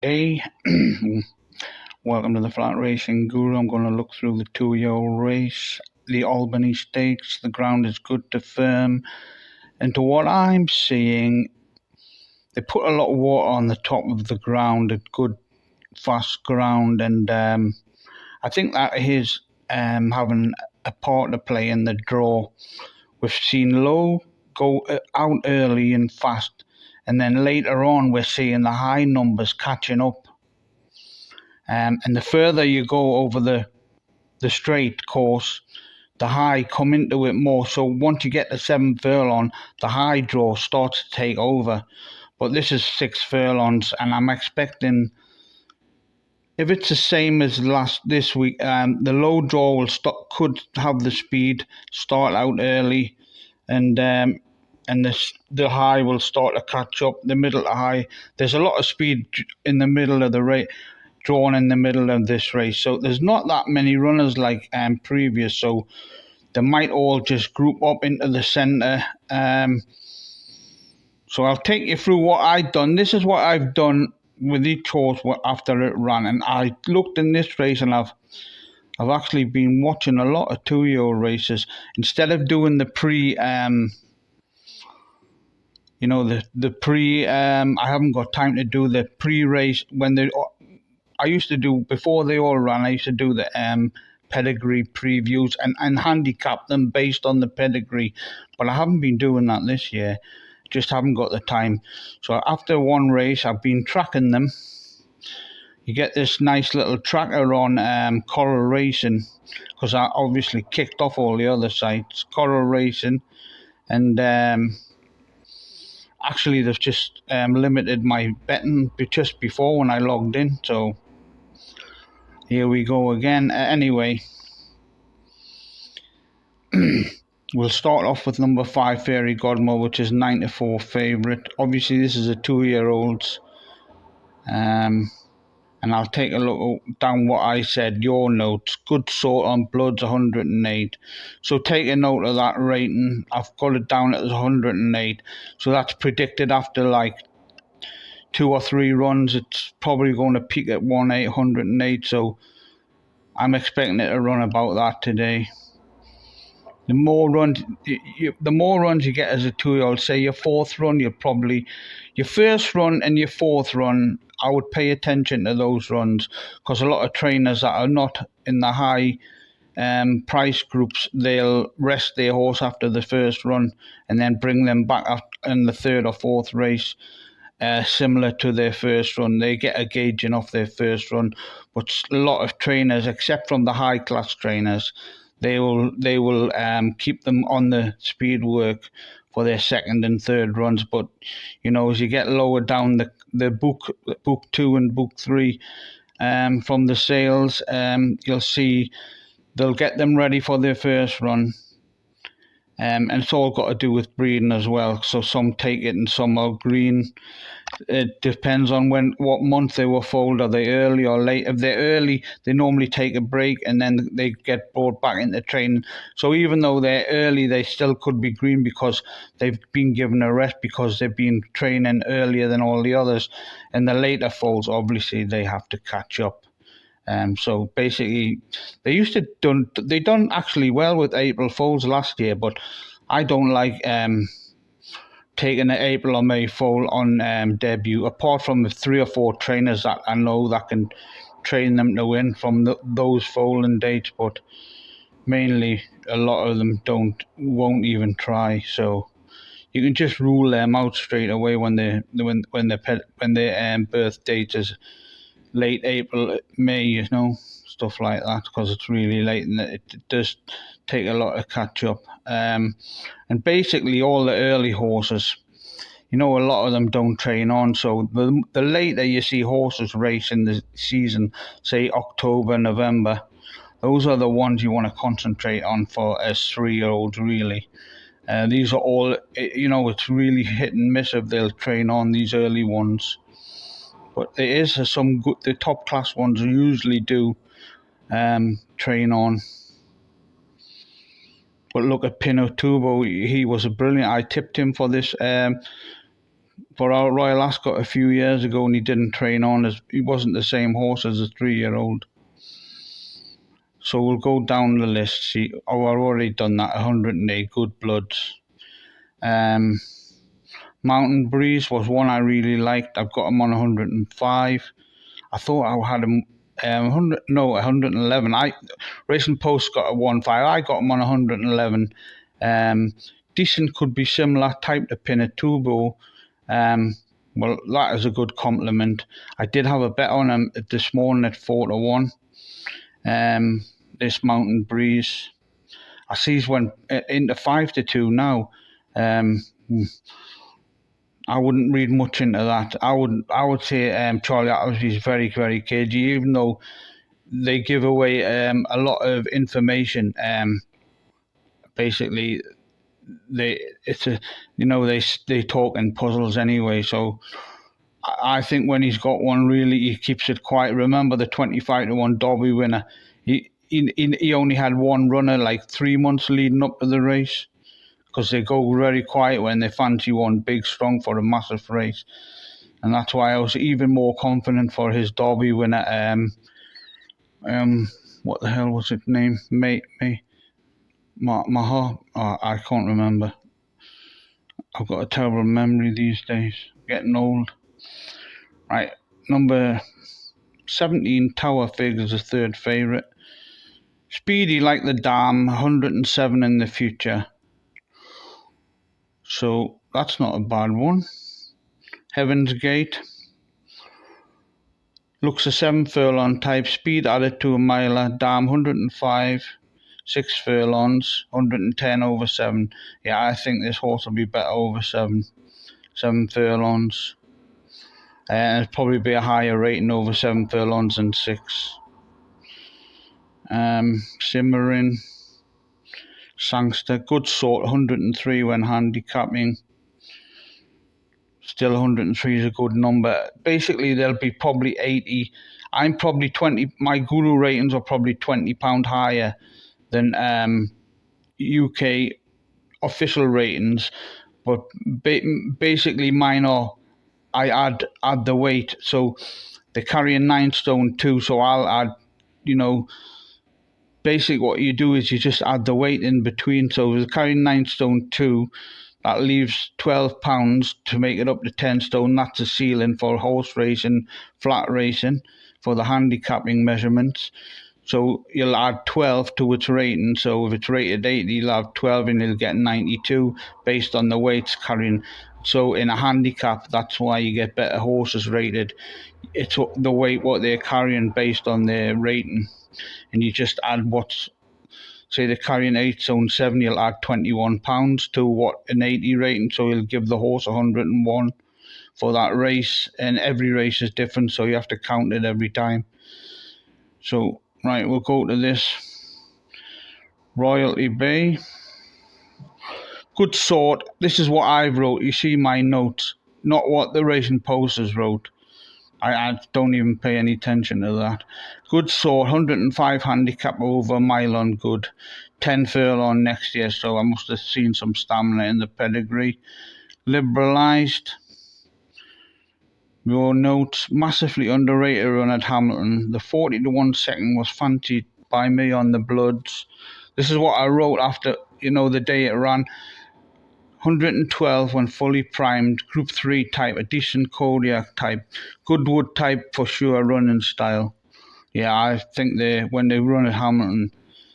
Hey, welcome to the Flat Racing Guru. I'm going to look through the 2-year-old race, the Albany Stakes. The ground is good to firm, and to what I'm seeing, they put a lot of water on the top of the ground, a good fast ground, and I think that is having a part to play in the draw. We've seen Low go out early and fast, and then later on we're seeing the high numbers catching up. And the further you go over the straight course, the high come into it more. So once you get to 7 furlong, the high draw starts to take over. But this is 6 furlongs, and I'm expecting, if it's the same as this week, the low draw could have the speed, start out early, and the high will start to catch up. The middle to high, there's a lot of speed in the middle of the race, drawn in the middle of this race. So there's not that many runners like previous. So they might all just group up into the centre. So I'll take you through what I've done. This is what I've done with each horse after it ran. And I looked in this race, and I've actually been watching a lot of 2-year-old races. Instead of doing the pre, the pre, I haven't got time to do the pre-race I used to do, before they all ran, I used to do the pedigree previews and handicap them based on the pedigree. But I haven't been doing that this year. Just haven't got the time. So after one race, I've been tracking them. You get this nice little tracker on Coral Racing, because I obviously kicked off all the other sites. Coral Racing, and actually they've just limited my betting just before when I logged in. So here we go again. Anyway, we'll start off with number 5, Fairy Godmother, which is 9-4 favourite. Obviously, this is a 2-year-old. And I'll take a look down what I said, your notes. Good sort on Bloods, 108. So take a note of that rating. I've got it down as 108. So that's predicted after like 2 or 3 runs. It's probably going to peak at 108. So I'm expecting it to run about that today. The more runs you get as a 2-year-old, say your 4th run, your first run and your 4th run, I would pay attention to those runs, because a lot of trainers that are not in the high price groups, they'll rest their horse after the first run and then bring them back in the 3rd or 4th race. Similar to their first run, they get a gauging off their first run, but a lot of trainers, except from the high class trainers, they will keep them on the speed work for their 2nd and 3rd runs. But as you get lower down the book 2 and book 3 from the sales, you'll see they'll get them ready for their first run. And it's all got to do with breeding as well. So some take it and some are green. It depends on what month they were foaled. Are they early or late? If they're early, they normally take a break and then they get brought back into training. So even though they're early, they still could be green because they've been given a rest, because they've been training earlier than all the others. And the later foals, obviously, they have to catch up. So basically, they done actually well with April foals last year, but I don't like taking an April or May foal on debut, apart from the 3 or 4 trainers that I know that can train them to win from those foaling dates. But mainly, a lot of them won't even try. So you can just rule them out straight away when their birth date is late April, May, stuff like that, because it's really late and it does take a lot to catch up. And basically all the early horses, a lot of them don't train on. So the later you see horses race in the season, say October, November, those are the ones you want to concentrate on for as 3-year-olds, really. These are all, it's really hit and miss if they'll train on these early ones. But there is some good, the top class ones usually do train on. But look at Pinotubo, he was a brilliant. I tipped him for this for our Royal Ascot a few years ago, and he didn't train on as he wasn't the same horse as a 3-year-old. So we'll go down the list. See, oh, I've already done that. 108 Good Bloods. Mountain Breeze was one I really liked. I've got him on 105. I thought I had him 111. Racing Post got a 1.5. I got him on 111. Decent could be similar type to Pinatubo. Well, that is a good compliment. I did have a bet on him this morning at 4-1. This Mountain Breeze. I see he's went into 5-2 now. I wouldn't read much into that. I would say Charlie Atlas is very, very cagey, even though they give away a lot of information. Basically, they talk in puzzles anyway. So I think when he's got one, really, he keeps it quiet. Remember the 25-1 Derby winner? He only had one runner like 3 months leading up to the race, because they go very quiet when they fancy one big strong for a massive race. And that's why I was even more confident for his Derby winner. What the hell was its name? Maha? Oh, I can't remember. I've got a terrible memory these days. Getting old. Right, number 17, Tower Fig is the third favourite. Speedy like the Dam, 107 in the future. So that's not a bad one. Heaven's Gate. Looks a 7 furlong type. Speed added to a miler. Dam 105. 6 furlongs. 110 over 7. Yeah, I think this horse will be better over 7 furlongs. And it'll probably be a higher rating over 7 furlongs than 6. Simmering. Sangster. Good sort. 103 when handicapping. Still 103 is a good number. Basically, there'll be probably 80. I'm probably 20. My Guru ratings are probably £20 higher than UK official ratings. But basically, mine are, I add the weight. So they're carrying 9 stone 2. So I'll add, basically what you do is you just add the weight in between. So if they're carrying 9 stone 2, that leaves £12 to make it up to 10 stone. That's a ceiling for horse racing, flat racing, for the handicapping measurements. So you'll add 12 to its rating. So if it's rated 80, you'll have 12 and you'll get 92 based on the weights carrying. So in a handicap, that's why you get better horses rated. It's the weight what they're carrying based on their rating. And you just add what's, say they're carrying 8 stone 7, you'll add £21 to what an 80 rating, so you'll give the horse 101 for that race, and every race is different, so you have to count it every time. So right, we'll go to this Royalty Bay. Good sort. This is what I wrote. You see my notes, not what the Racing Posters wrote. I don't even pay any attention to that. Good sort, 105 handicap over a mile on good. 10 furlong next year, so I must have seen some stamina in the pedigree. Liberalised. Your notes, massively underrated run at Hamilton. The 40-1 second was fancied by me on the Bloods. This is what I wrote after, the day it ran. 112 when fully primed, Group 3 type, a decent Kodiak type, Goodwood type for sure running style. Yeah, I think when they run at Hamilton,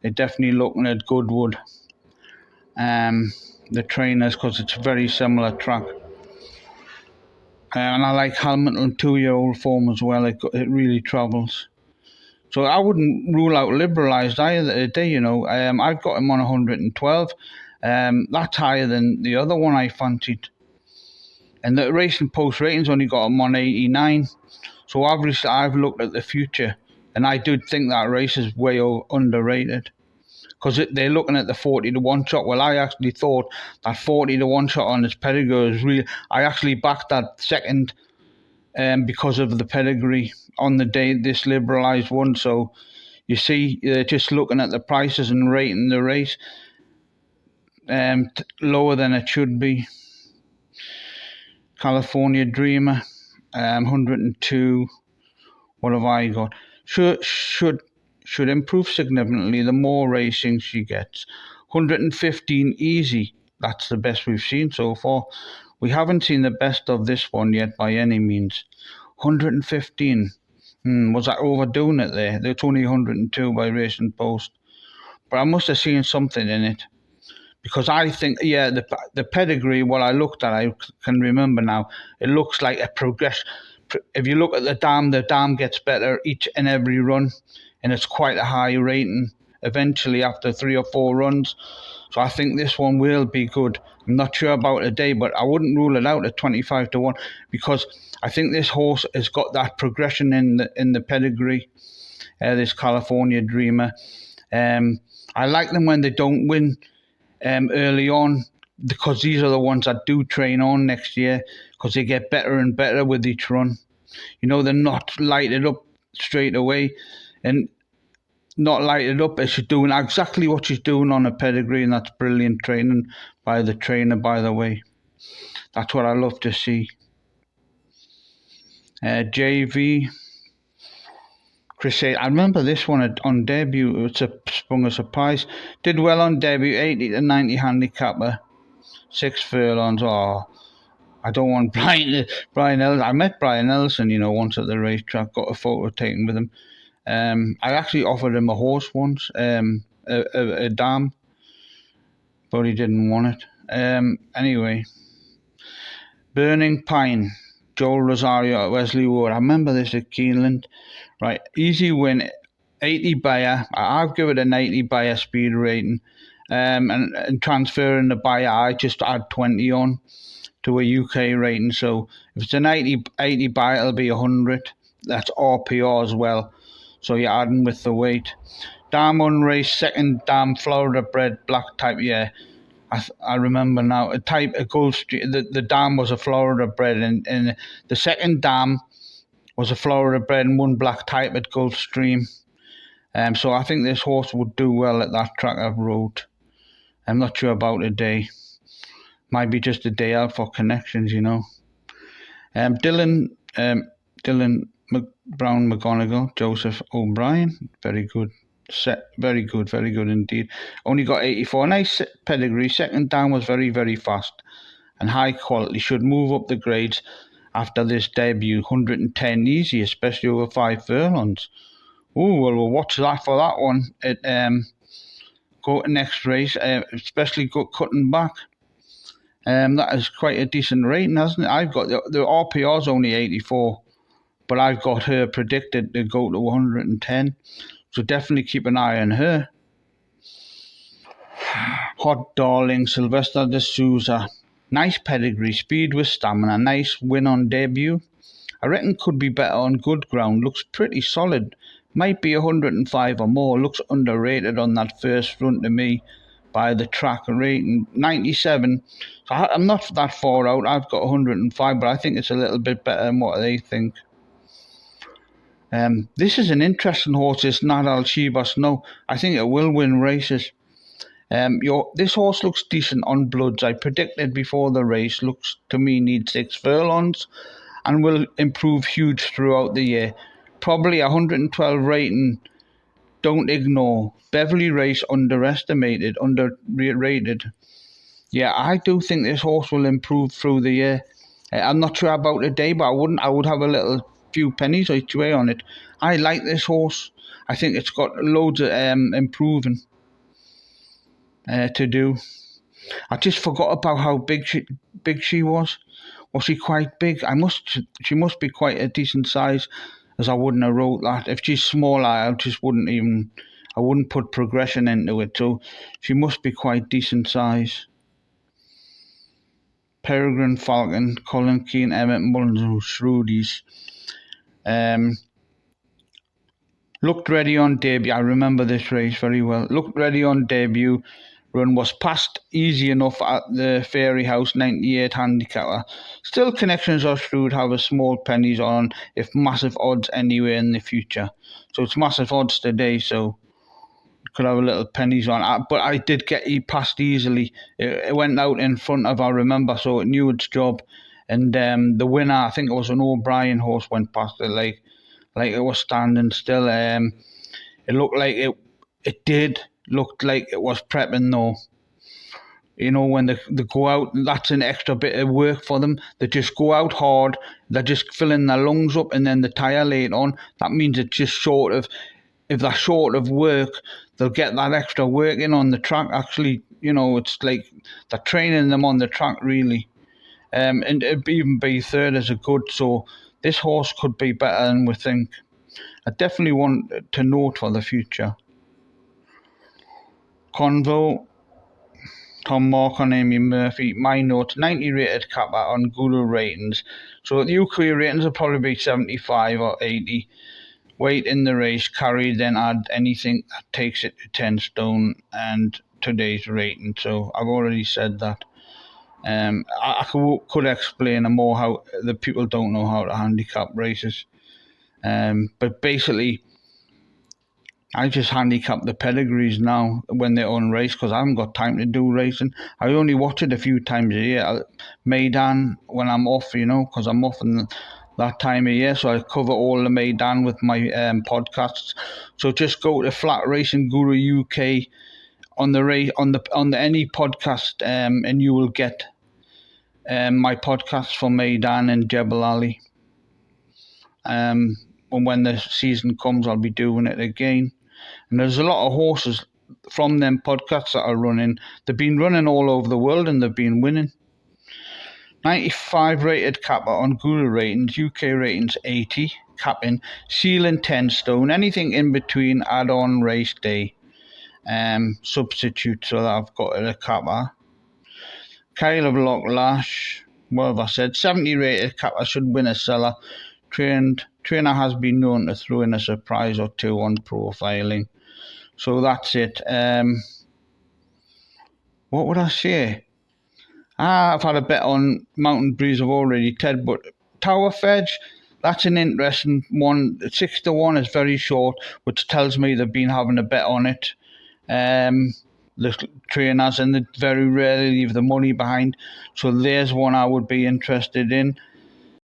they're definitely looking at Goodwood. The trainers, because it's a very similar track. And I like Hamilton 2-year-old form as well. It really travels. So I wouldn't rule out Liberalised either today, I've got him on 112. That's higher than the other one I fancied. And the Racing Post ratings only got him on 89. So obviously I've looked at the future, and I do think that race is way underrated. Because they're looking at the 40-1 shot. Well, I actually thought that 40-1 shot on his pedigree is real. I actually backed that second because of the pedigree on the day this Liberalised won. So you see, they're just looking at the prices and rating the race lower than it should be. California Dreamer, 102. What have I got? Should improve significantly the more racing she gets. 115 easy. That's the best we've seen so far. We haven't seen the best of this one yet by any means. 115. Was I overdoing it there? It's only 102 by Racing Post. But I must have seen something in it. Because I think, yeah, the pedigree, what I looked at, I can remember now, it looks like a progress. If you look at the dam gets better each and every run, and it's quite a high rating eventually after 3 or 4 runs. So I think this one will be good. I'm not sure about today, but I wouldn't rule it out at 25 to 1 because I think this horse has got that progression in the pedigree, this California Dreamer. I like them when they don't win early on, because these are the ones that do train on next year, because they get better and better with each run. You know, they're not lighted up straight away, and not lighted up as she's doing exactly what she's doing on a pedigree, and that's brilliant training by the trainer, by the way. That's what I love to see. JV Crusade. I remember this one on debut. It's sprung a surprise. Did well on debut, 80 to 90 handicapper, 6 furlongs. Oh, I don't want Brian Ellison. I met Brian Ellison, once at the racetrack. Got a photo taken with him. I actually offered him a horse once, a dam, but he didn't want it. Anyway, Burning Pine, Joel Rosario at Wesley Ward. I remember this at Keeneland. Right, easy win, 80 buyer. I've given it an 80 buyer speed rating. And transferring the buyer, I just add 20 on to a UK rating. So if it's an 80 buyer, it'll be 100. That's RPR as well. So you're adding with the weight. Dam unraced, second dam, Florida bred, black type. Yeah, I remember now. A type, a Gulfstream. The dam was a Florida bred, and the second dam was a Florida bred and one black type at Gulfstream. So I think this horse would do well at that track I've rode. I'm not sure about a day. Might be just a day out for connections, Dylan Brown McGonigal, Joseph O'Brien, very good. Very good indeed. Only got 84. Nice pedigree. Second down was very, very fast and high quality. Should move up the grades after this debut. 110 easy, especially over 5 furlongs. Oh, well, we'll watch that for that one. Go to next race, especially cutting back. That is quite a decent rating, hasn't it? I've got the RPR's only 84, but I've got her predicted to go to 110. So definitely keep an eye on her. Hot Darling, Sylvester de Souza. Nice pedigree, speed with stamina. Nice win on debut. I reckon could be better on good ground. Looks pretty solid. Might be 105 or more. Looks underrated on that first run to me by the track rating. 97. So I'm not that far out. I've got 105, but I think it's a little bit better than what they think. This is an interesting horse, this Nadal Shiba Snow. I think it will win races. This horse looks decent on bloods. I predicted before the race. Looks to me needs 6 furlongs and will improve huge throughout the year. Probably 112 rating. Don't ignore. Beverly Race underrated. Yeah, I do think this horse will improve through the year. I'm not sure about today, but I would have a little few pennies each way on it. I like this horse. I think it's got loads of improving to do. I just forgot about how big she was. Was she quite big? She must be quite a decent size, as I wouldn't have wrote that. If she's small, I wouldn't put progression into it. So she must be quite decent size. Peregrine Falcon, Colin Keane, Emmett Mullins, Shrudies. Looked ready on debut. I remember this race very well. Looked ready on debut. Run was passed easy enough at the Fairy House, 98 handicapper. Still, connections are shrewd, have a small pennies on if massive odds anywhere in the future. So it's massive odds today, so could have a little pennies on. But I did get passed easily. It went out in front of, I remember, so it knew its job. and the winner, I think it was an O'Brien horse, went past it like it was standing still. It looked like it looked like it was prepping though. You know, when they go out, that's an extra bit of work for them. They just go out hard, they're just filling their lungs up, and then they tire later on. That means it's just short of, if they're short of work, they'll get that extra work in on the track. Actually, you know, it's like they're training them on the track, really. And it'd even be third as a good, so this horse could be better than we think. I definitely want to note for the future. Convo, Tom Mark and Amy Murphy. My notes: 90 rated Kappa on Guru ratings. So the UK ratings will probably be 75 or 80. Weight in the race, carry, then add anything that takes it to 10 stone and today's rating. So I've already said that. I could explain more how the people don't know how to handicap races. But basically, I just handicap the pedigrees now when they're on race, because I haven't got time to do racing. I only watch it a few times a year. Maidan when I'm off, you know, because I'm off in that time of year. So I cover all the Maidan with my podcasts. So just go to Flat Racing Guru UK on the any podcast, and you will get my podcasts for Maidan and Jebel Ali. And when the season comes, I'll be doing it again. And there's a lot of horses from them podcasts that are running. They've been running all over the world and they've been winning. 95 rated Kappa on Guru ratings, UK ratings 80, capping, ceiling 10 stone, anything in between, add on race day. Substitute, so that I've got a Kappa. Kyle of Locklash, what have I said? 70 rated Kappa should win a seller. Trainer has been known to throw in a surprise or two on profiling. So that's it. What would I say? I've had a bet on Mountain Breeze. I've already said, but Tower Fedge, that's an interesting one. 6-1 is very short, which tells me they've been having a bet on it. The trainers, and they very rarely leave the money behind. So there's one I would be interested in.